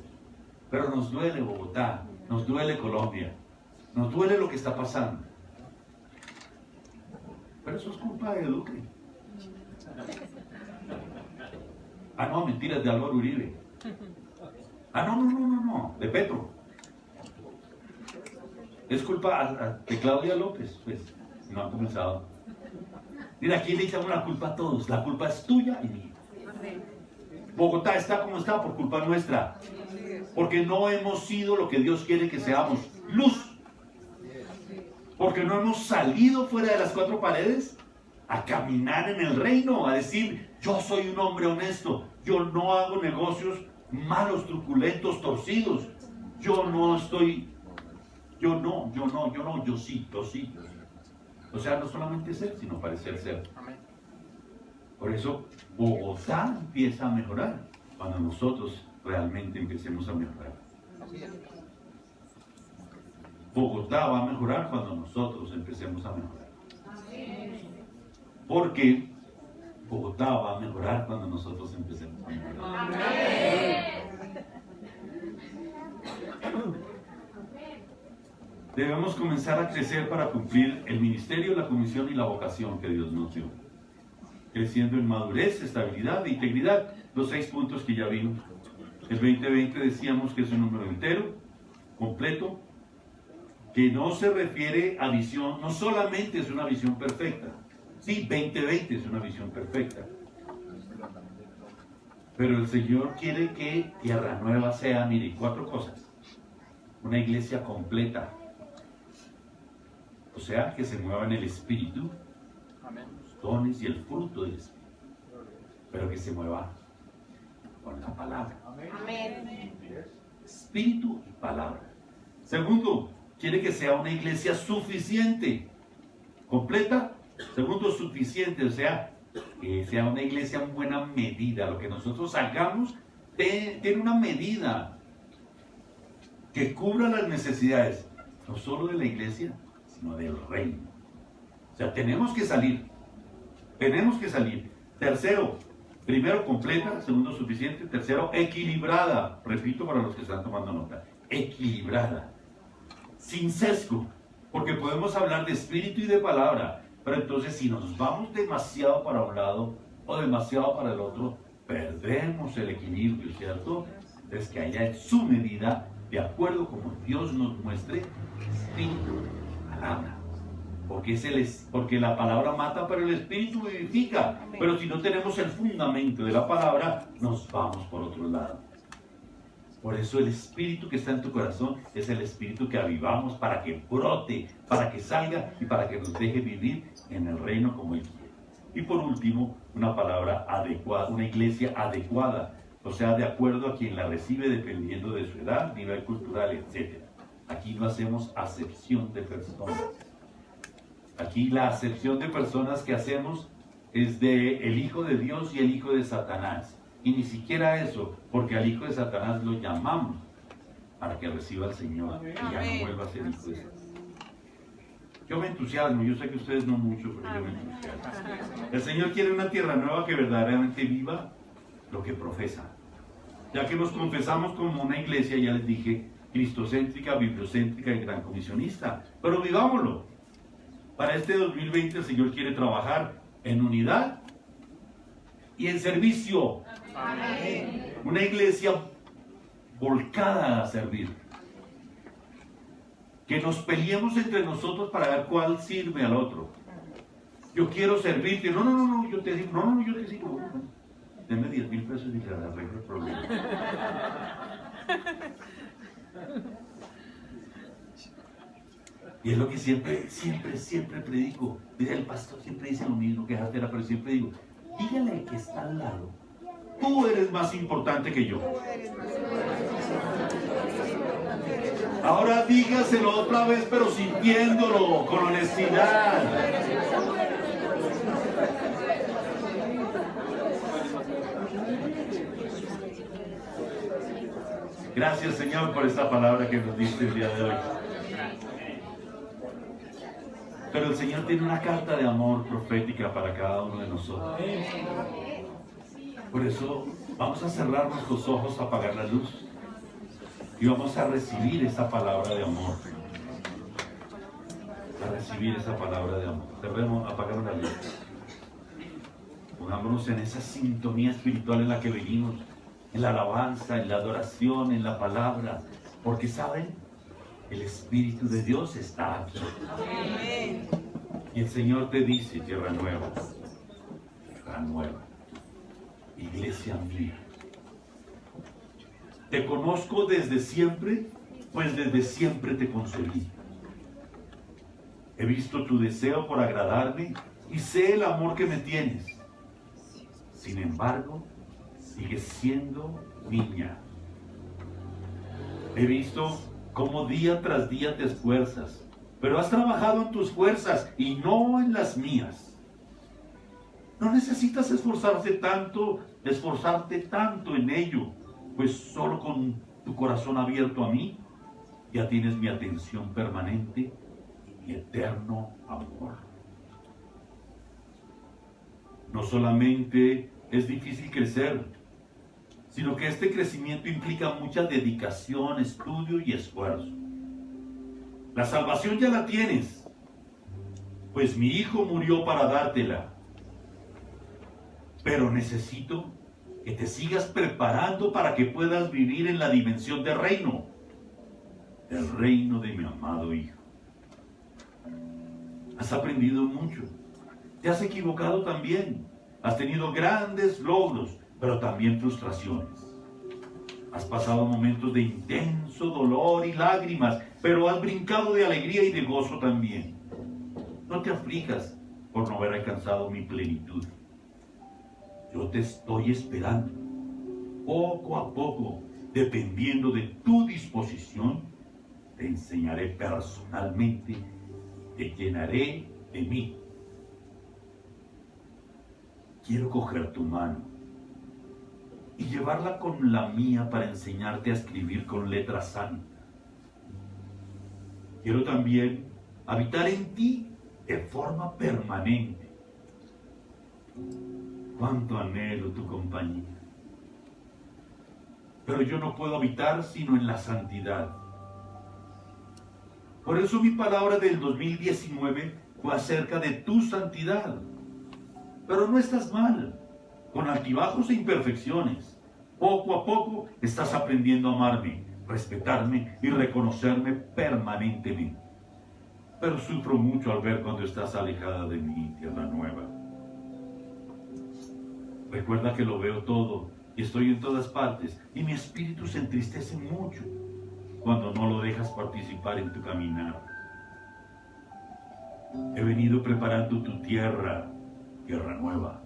Pero nos duele Bogotá, nos duele Colombia, nos duele lo que está pasando. Pero eso es culpa de Duque. Ah, no, mentiras, de Álvaro Uribe. Ah, no, de Petro. Es culpa de Claudia López, pues, no han comenzado. Mira, aquí le echamos la culpa a todos. La culpa es tuya y mía. Bogotá está como está por culpa nuestra. Porque no hemos sido lo que Dios quiere que seamos. Luz. Porque no hemos salido fuera de las cuatro paredes a caminar en el reino, a decir, yo soy un hombre honesto, yo no hago negocios malos, truculentos, torcidos. Yo sí. O sea, no solamente ser, sino parecer ser. Por eso, Bogotá empieza a mejorar cuando nosotros realmente empecemos a mejorar. Bogotá va a mejorar cuando nosotros empecemos a mejorar. Porque Bogotá va a mejorar cuando nosotros empecemos a mejorar. Debemos comenzar a crecer para cumplir el ministerio, la comisión y la vocación que Dios nos dio. Creciendo en madurez, estabilidad e integridad. Los 6 puntos que ya vimos. El 2020 decíamos que es un número entero, completo, que no se refiere a visión, no solamente es una visión perfecta. Sí, 2020 es una visión perfecta. Pero el Señor quiere que Tierra Nueva sea, mire, 4 cosas. Una iglesia completa. O sea, que se mueva en el Espíritu, los dones y el fruto del Espíritu. Pero que se mueva con la palabra. Amén. Espíritu y palabra. Segundo, quiere que sea una iglesia suficiente. Completa. Segundo, suficiente. O sea, que sea una iglesia en buena medida. Lo que nosotros hagamos tiene una medida que cubra las necesidades, no solo de la iglesia, sino del reino. O sea, tenemos que salir. Tercero, primero, completa. Segundo, suficiente. Tercero, equilibrada. Repito para los que están tomando nota. Equilibrada. Sin sesgo. Porque podemos hablar de espíritu y de palabra. Pero entonces si nos vamos demasiado para un lado o demasiado para el otro, perdemos el equilibrio, ¿cierto? Entonces que haya en su medida, de acuerdo como Dios nos muestre, espíritu, palabra. Porque la palabra mata, pero el espíritu vivifica. Pero si no tenemos el fundamento de la palabra, nos vamos por otro lado. Por eso el espíritu que está en tu corazón es el espíritu que avivamos para que brote, para que salga y para que nos deje vivir en el reino como Él quiere. Y por último, una palabra adecuada, una iglesia adecuada, o sea, de acuerdo a quien la recibe dependiendo de su edad, nivel cultural, etc. Aquí no hacemos acepción de personas. Aquí la acepción de personas que hacemos es de el Hijo de Dios y el Hijo de Satanás. Y ni siquiera eso, porque al hijo de Satanás lo llamamos para que reciba al Señor y ya no vuelva a ser hijo de Satanás. Yo me entusiasmo, yo sé que ustedes no mucho, pero yo me entusiasmo. El Señor quiere una tierra nueva que verdaderamente viva lo que profesa. Ya que nos confesamos como una iglesia, ya les dije, cristocéntrica, bibliocéntrica y gran comisionista. Pero vivámoslo. Para este 2020 el Señor quiere trabajar en unidad y en servicio. Amén. Una iglesia volcada a servir. que nos peleemos entre nosotros para ver cuál sirve al otro. Yo quiero servirte. No, yo te digo, no, yo te digo. Deme 10,000 pesos y le arreglo el problema. Y es lo que siempre predico. Mira, el pastor siempre dice lo mismo, que es altera, pero siempre digo, dígale que está al lado. Tú eres más importante que yo. Ahora dígaselo otra vez, pero sintiéndolo, con honestidad. Gracias, Señor, por esta palabra que nos diste el día de hoy. Pero el Señor tiene una carta de amor profética para cada uno de nosotros. Por eso vamos a cerrar nuestros ojos, apagar la luz y vamos a recibir esa palabra de amor. A recibir esa palabra de amor. Cerremos, apagamos la luz. Pongámonos en esa sintonía espiritual en la que venimos, en la alabanza, en la adoración, en la palabra. Porque, ¿saben? El Espíritu de Dios está aquí. Y el Señor te dice, tierra nueva, iglesia mía. Te conozco desde siempre, pues desde siempre te concebí. He visto tu deseo por agradarme y sé el amor que me tienes. Sin embargo, sigues siendo niña. He visto cómo día tras día te esfuerzas, pero has trabajado en tus fuerzas y no en las mías. No necesitas esforzarte tanto en ello, pues solo con tu corazón abierto a mí, ya tienes mi atención permanente y mi eterno amor. No solamente es difícil crecer, sino que este crecimiento implica mucha dedicación, estudio y esfuerzo. La salvación ya la tienes, pues mi Hijo murió para dártela. Pero necesito que te sigas preparando para que puedas vivir en la dimensión del reino de mi amado Hijo. Has aprendido mucho, te has equivocado también, has tenido grandes logros, pero también frustraciones. Has pasado momentos de intenso dolor y lágrimas, pero has brincado de alegría y de gozo también. No te aflijas por no haber alcanzado mi plenitud. Yo te estoy esperando. Poco a poco, dependiendo de tu disposición, te enseñaré personalmente, te llenaré de mí. Quiero coger tu mano y llevarla con la mía para enseñarte a escribir con letra santa. Quiero también habitar en ti de forma permanente. Cuánto anhelo tu compañía. Pero yo no puedo habitar sino en la santidad. Por eso mi palabra del 2019 fue acerca de tu santidad. Pero no estás mal, con altibajos e imperfecciones. Poco a poco estás aprendiendo a amarme, respetarme y reconocerme permanentemente. Pero sufro mucho al ver cuando estás alejada de mí, tierra nueva. Recuerda que lo veo todo y estoy en todas partes y mi espíritu se entristece mucho cuando no lo dejas participar en tu caminar. He venido preparando tu tierra nueva,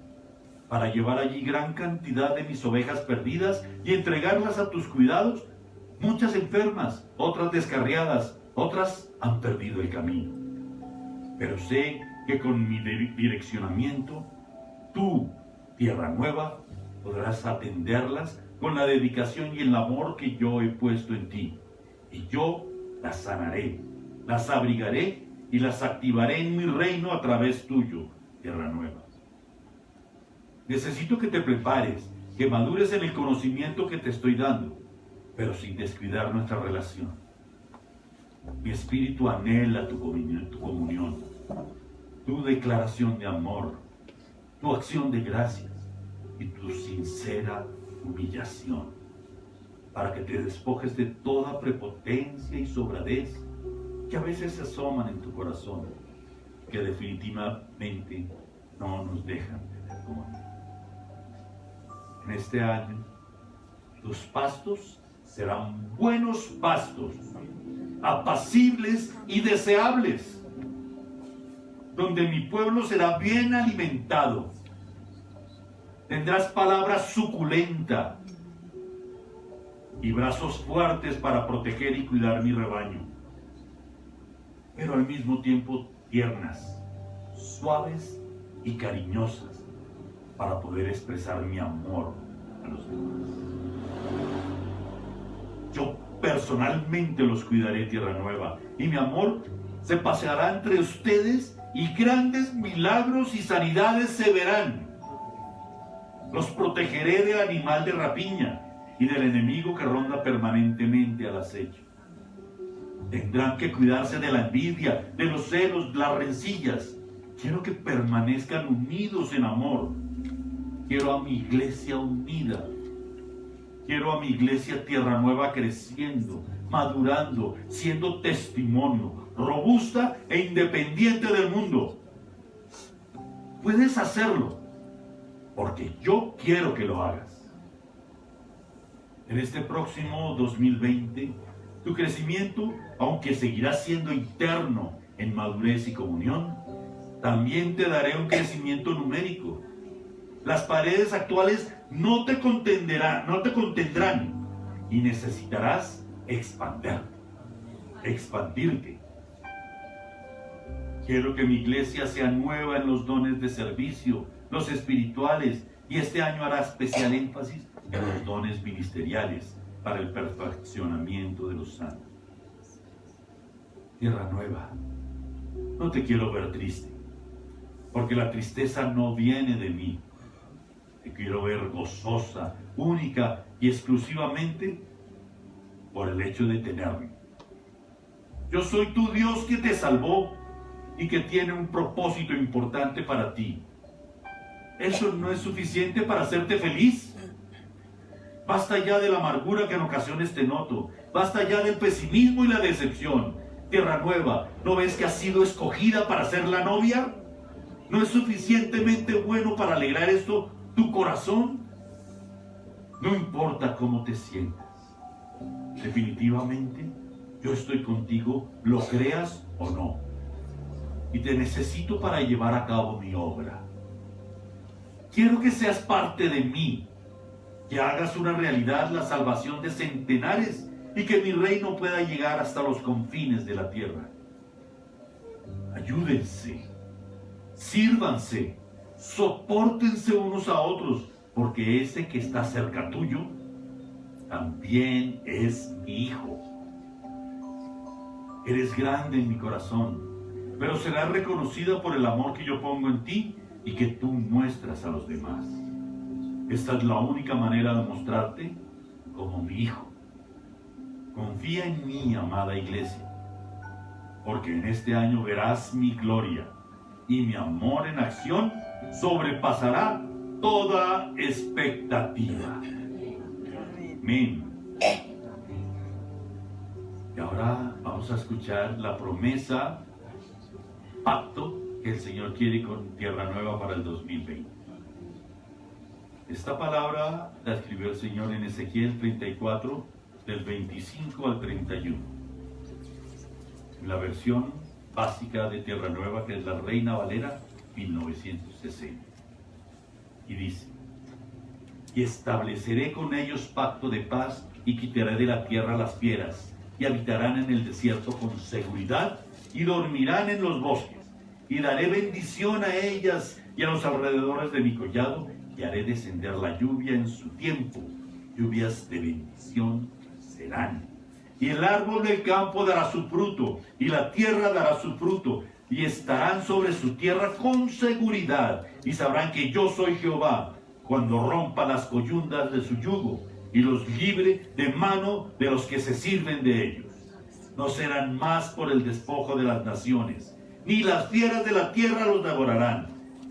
para llevar allí gran cantidad de mis ovejas perdidas y entregarlas a tus cuidados, muchas enfermas, otras descarriadas, otras han perdido el camino. Pero sé que con mi direccionamiento, tú, tierra nueva, podrás atenderlas con la dedicación y el amor que yo he puesto en ti. Y yo las sanaré, las abrigaré y las activaré en mi reino a través tuyo, tierra nueva. Necesito que te prepares, que madures en el conocimiento que te estoy dando, pero sin descuidar nuestra relación. Mi espíritu anhela tu comunión, tu declaración de amor, tu acción de gracias y tu sincera humillación, para que te despojes de toda prepotencia y sobradez que a veces se asoman en tu corazón, que definitivamente no nos dejan tener comunión. En este año, tus pastos serán buenos pastos, apacibles y deseables, donde mi pueblo será bien alimentado. Tendrás palabra suculenta y brazos fuertes para proteger y cuidar mi rebaño, pero al mismo tiempo tiernas, suaves y cariñosas para poder expresar mi amor a los demás. Yo personalmente los cuidaré, Tierra Nueva, y mi amor se paseará entre ustedes y grandes milagros y sanidades se verán. Los protegeré del animal de rapiña y del enemigo que ronda permanentemente al acecho. Tendrán que cuidarse de la envidia, de los celos, las rencillas. Quiero que permanezcan unidos en amor. Quiero a mi iglesia unida. Quiero a mi iglesia Tierra Nueva creciendo, madurando, siendo testimonio, robusta e independiente del mundo. Puedes hacerlo, porque yo quiero que lo hagas. En este próximo 2020, tu crecimiento, aunque seguirá siendo interno en madurez y comunión, también te daré un crecimiento numérico. Las paredes actuales no te contendrán y necesitarás expandirte. Quiero que mi iglesia sea nueva en los dones de servicio, los espirituales, y este año hará especial énfasis en los dones ministeriales para el perfeccionamiento de los santos. Tierra Nueva, no te quiero ver triste, porque la tristeza no viene de mí. Te quiero ver gozosa, única y exclusivamente por el hecho de tenerme. Yo soy tu Dios que te salvó y que tiene un propósito importante para ti. ¿Eso no es suficiente para hacerte feliz? Basta ya de la amargura que en ocasiones te noto. Basta ya del pesimismo y la decepción. Tierra Nueva, ¿no ves que has sido escogida para ser la novia? ¿No es suficientemente bueno para alegrar esto tu corazón? No importa cómo te sientas. Definitivamente, yo estoy contigo, lo creas o no. Y te necesito para llevar a cabo mi obra. Quiero que seas parte de mí, que hagas una realidad la salvación de centenares y que mi reino pueda llegar hasta los confines de la tierra. Ayúdense, sírvanse, sopórtense unos a otros, porque ese que está cerca tuyo también es mi hijo. Eres grande en mi corazón, pero serás reconocida por el amor que yo pongo en ti y que tú muestras a los demás. Esta es la única manera de mostrarte como mi hijo. Confía en mí, amada iglesia, porque en este año verás mi gloria y mi amor en acción sobrepasará toda expectativa. Amén. Y ahora vamos a escuchar la promesa, pacto que el Señor quiere con Tierra Nueva para el 2020. Esta palabra la escribió el Señor en Ezequiel 34, del 25 al 31. En la versión básica de Tierra Nueva, que es la Reina Valera 1960. Y dice: y estableceré con ellos pacto de paz y quitaré de la tierra las fieras, y habitarán en el desierto con seguridad y dormirán en los bosques. Y daré bendición a ellas y a los alrededores de mi collado, y haré descender la lluvia en su tiempo. Lluvias de bendición serán. Y el árbol del campo dará su fruto, y la tierra dará su fruto, y estarán sobre su tierra con seguridad, y sabrán que yo soy Jehová, cuando rompa las coyundas de su yugo, y los libre de mano de los que se sirven de ellos. No serán más por el despojo de las naciones, ni las fieras de la tierra los devorarán,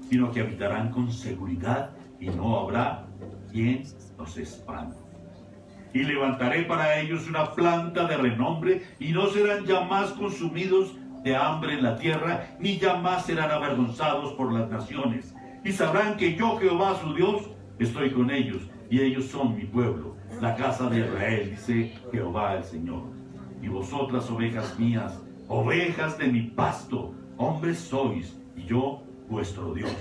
sino que habitarán con seguridad, y no habrá quien los espante. y levantaré para ellos una planta de renombre, y no serán ya más consumidos de hambre en la tierra, ni ya más serán avergonzados por las naciones. Y sabrán que yo, Jehová su Dios, estoy con ellos, y ellos son mi pueblo, la casa de Israel, dice Jehová el Señor. Y vosotras, ovejas mías, ovejas de mi pasto, hombres sois, y yo vuestro Dios,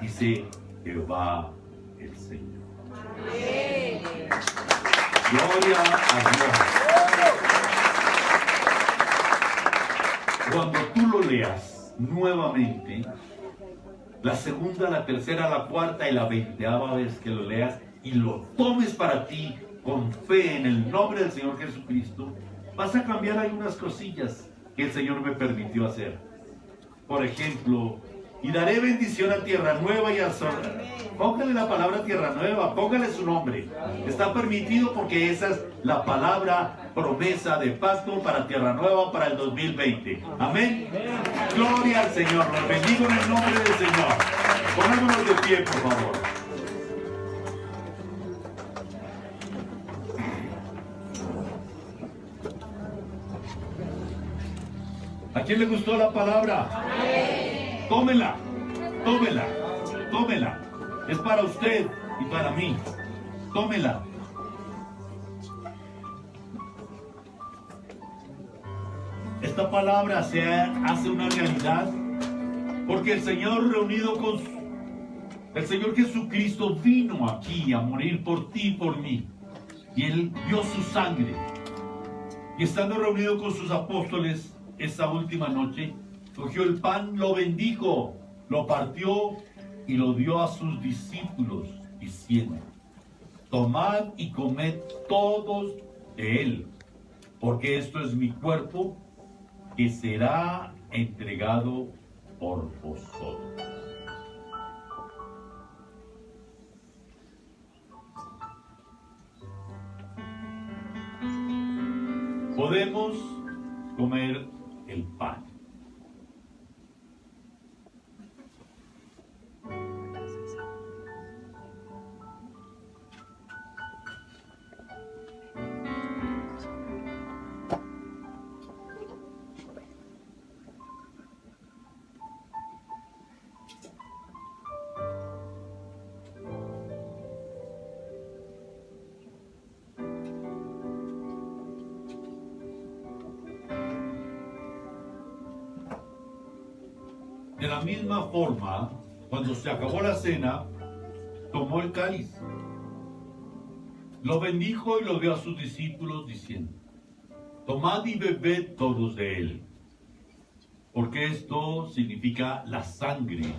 dice Jehová el Señor. Gloria a Dios. Cuando tú lo leas nuevamente, la segunda, la tercera, la cuarta y la 20ª vez que lo leas y lo tomes para ti con fe en el nombre del Señor Jesucristo, vas a cambiar algunas cosillas que el Señor me permitió hacer. Por ejemplo, y daré bendición a tierra nueva y a sol. Póngale la palabra tierra nueva, póngale su nombre. Está permitido porque esa es la palabra promesa de pacto para tierra nueva para el 2020. Amén. Gloria al Señor. Los bendigo en el nombre del Señor. Pongámonos de pie, por favor. ¿A quién le gustó la palabra? Tómela, tómela, tómela. Es para usted y para mí. Tómela. Esta palabra se hace una realidad porque el Señor el Señor Jesucristo vino aquí a morir por ti y por mí. Y Él dio su sangre. Y estando reunido con sus apóstoles esta última noche, cogió el pan, lo bendijo, lo partió y lo dio a sus discípulos, diciendo: tomad y comed todos de él, porque esto es mi cuerpo que será entregado por vosotros. Podemos comer el pan. De la misma forma, cuando se acabó la cena, tomó el cáliz, lo bendijo y lo dio a sus discípulos, diciendo: tomad y bebed todos de él, porque esto significa la sangre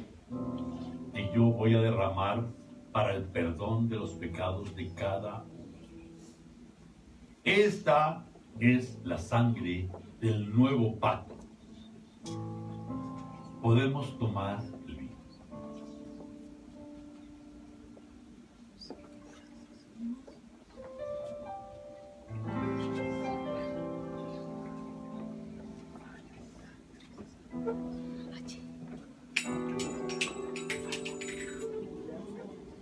que yo voy a derramar para el perdón de los pecados de cada uno. Esta es la sangre del nuevo pacto. Podemos tomar el vino.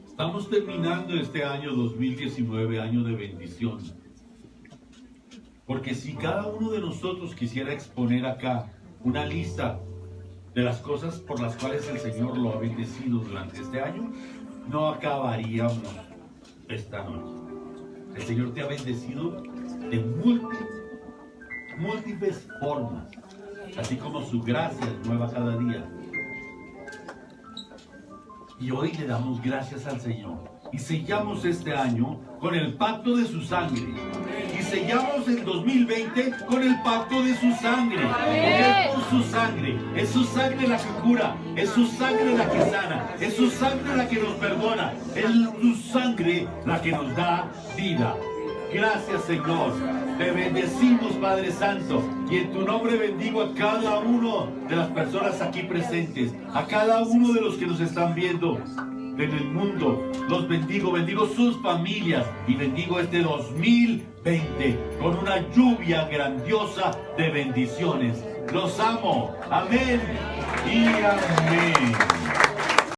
Estamos terminando este año 2019, año de bendición. Porque si cada uno de nosotros quisiera exponer acá una lista de las cosas por las cuales el Señor lo ha bendecido durante este año, no acabaríamos esta noche. El Señor te ha bendecido de múltiples formas, así como su gracia es nueva cada día. Y hoy le damos gracias al Señor y sellamos este año con el pacto de su sangre. Y sellamos el 2020 con el pacto de su sangre. Porque es por su sangre. Es su sangre la que cura. Es su sangre la que sana. Es su sangre la que nos perdona. Es su sangre la que nos da vida. Gracias, Señor. Te bendecimos, Padre Santo. Y en tu nombre bendigo a cada uno de las personas aquí presentes. A cada uno de los que nos están viendo en el mundo. Los bendigo, bendigo sus familias y bendigo este 2020 con una lluvia grandiosa de bendiciones. Los amo. Amén y amén.